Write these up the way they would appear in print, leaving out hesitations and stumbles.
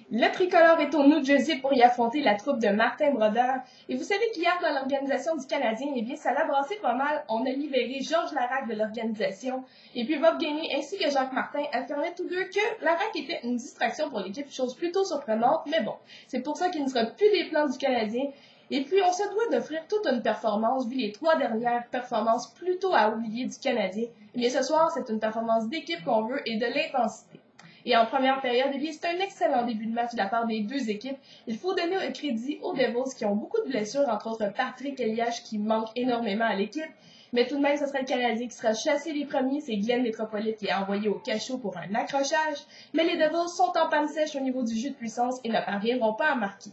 Le tricolore est au New Jersey pour y affronter la troupe de Martin Brodeur. Et vous savez qu'hier, dans l'organisation du Canadien, eh bien, ça l'a brassé pas mal. On a libéré Georges Laraque de l'organisation. Et puis Bob Gainey ainsi que Jacques Martin affirmaient tous deux que Laraque était une distraction pour l'équipe, chose plutôt surprenante. Mais bon, c'est pour ça qu'il ne sera plus des plans du Canadien. Et puis, on se doit d'offrir toute une performance, vu les 3 dernières performances plutôt à oublier du Canadien. Eh bien, ce soir, c'est une performance d'équipe qu'on veut et de l'intensité. Et en première période, eh bien, c'est un excellent début de match de la part des deux équipes. Il faut donner un crédit aux Devils qui ont beaucoup de blessures, entre autres Patrick Elias qui manque énormément à l'équipe. Mais tout de même, ce sera le Canadien qui sera chassé les premiers. C'est Glenn Métropolite qui est envoyé au cachot pour un accrochage. Mais les Devils sont en panne sèche au niveau du jeu de puissance et ne parviendront pas à marquer.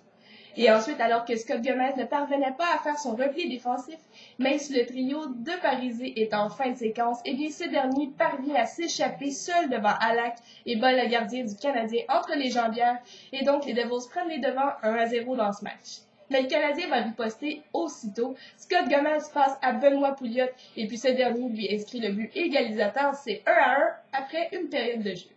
Et ensuite, alors que Scott Gomez ne parvenait pas à faire son repli défensif, même si le trio de Parisé est en fin de séquence, eh bien ce dernier parvient à s'échapper seul devant Halak et bat le gardien du Canadien entre les jambières, et donc les Devils prennent les devants 1-0 dans ce match. Mais le Canadien va riposter aussitôt. Scott Gomez passe à Benoît Pouliot, et puis ce dernier lui inscrit le but égalisateur, c'est 1-1 après une période de jeu.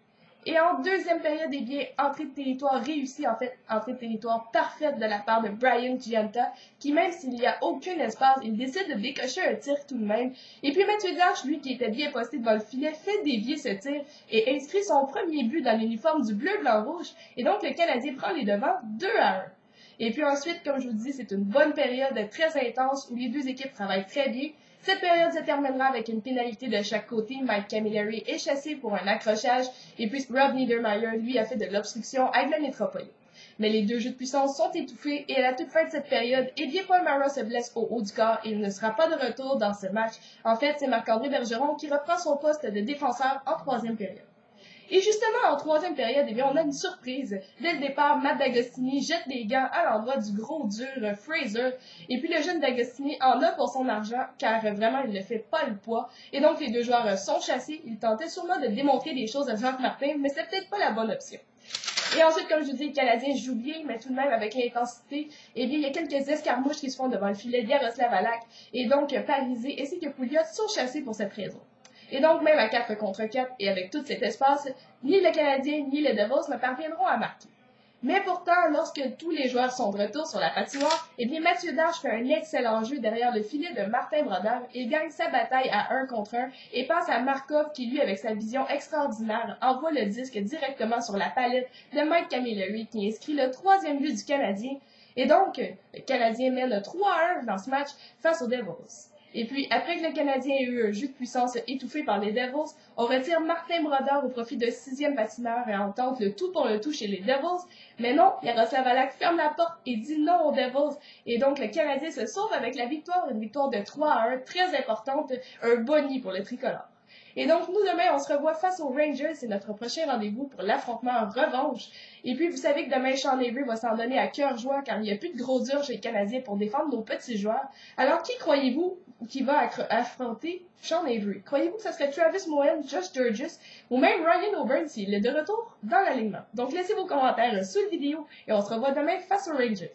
Et en deuxième période, eh bien, entrée de territoire réussie, entrée de territoire parfaite de la part de Brian Gianta, qui même s'il n'y a aucun espace, il décide de décocher un tir tout de même. Et puis Mathieu Darche, lui, qui était bien posté devant le filet, fait dévier ce tir et inscrit son premier but dans l'uniforme du bleu-blanc-rouge. Et donc, le Canadien prend les devants 2-1. Et puis ensuite, comme je vous dis, c'est une bonne période très intense où les deux équipes travaillent très bien. Cette période se terminera avec une pénalité de chaque côté. Mike Camilleri est chassé pour un accrochage et puis Rob Niedermayer, lui, a fait de l'obstruction avec la métropole. Mais les deux jeux de puissance sont étouffés et à la toute fin de cette période, eh bien, Paul Mara se blesse au haut du corps et il ne sera pas de retour dans ce match. En fait, c'est Marc-André Bergeron qui reprend son poste de défenseur en troisième période. Et justement, en troisième période, eh bien, on a une surprise. Dès le départ, Matt D'Agostini jette les gants à l'endroit du gros dur Fraser. Et puis le jeune D'Agostini en a pour son argent, car vraiment, il ne fait pas le poids. Et donc, les deux joueurs sont chassés. Ils tentaient sûrement de démontrer des choses à Jacques Martin, mais c'est peut-être pas la bonne option. Et ensuite, comme je vous dis, les Canadiens jouent bien, mais tout de même avec l'intensité. Eh bien, il y a quelques escarmouches qui se font devant le filet d'Yaroslav Halak. Et donc, Parisé ainsi que Pouliot sont chassés pour cette raison. Et donc, même à 4 contre 4 et avec tout cet espace, ni le Canadien ni les Devils ne parviendront à marquer. Mais pourtant, lorsque tous les joueurs sont de retour sur la patinoire, eh bien Mathieu Darche fait un excellent jeu derrière le filet de Martin Brodeur. Il gagne sa bataille à 1 contre 1 et passe à Markov qui, lui, avec sa vision extraordinaire, envoie le disque directement sur la palette de Mike Camilleri qui inscrit le 3e but du Canadien. Et donc, le Canadien mène 3-1 dans ce match face aux Devils. Et puis, après que le Canadien ait eu un jeu de puissance étouffé par les Devils, on retire Martin Brodeur au profit de 6e patineur et on tente le tout pour le tout chez les Devils. Mais non, Yaroslav Halak ferme la porte et dit non aux Devils. Et donc, le Canadien se sauve avec la victoire, une victoire de 3-1, très importante, un boni pour le tricolore. Et donc, nous, demain, on se revoit face aux Rangers. C'est notre prochain rendez-vous pour l'affrontement en revanche. Et puis, vous savez que demain, Sean Avery va s'en donner à cœur joie car il n'y a plus de gros dur chez les Canadiens pour défendre nos petits joueurs. Alors, qui croyez-vous qui va affronter Sean Avery? Croyez-vous que ce serait Travis Moen, Josh Sturgis ou même Ryan O'Byrne s'il est de retour dans l'alignement? Donc, laissez vos commentaires sous la vidéo et on se revoit demain face aux Rangers.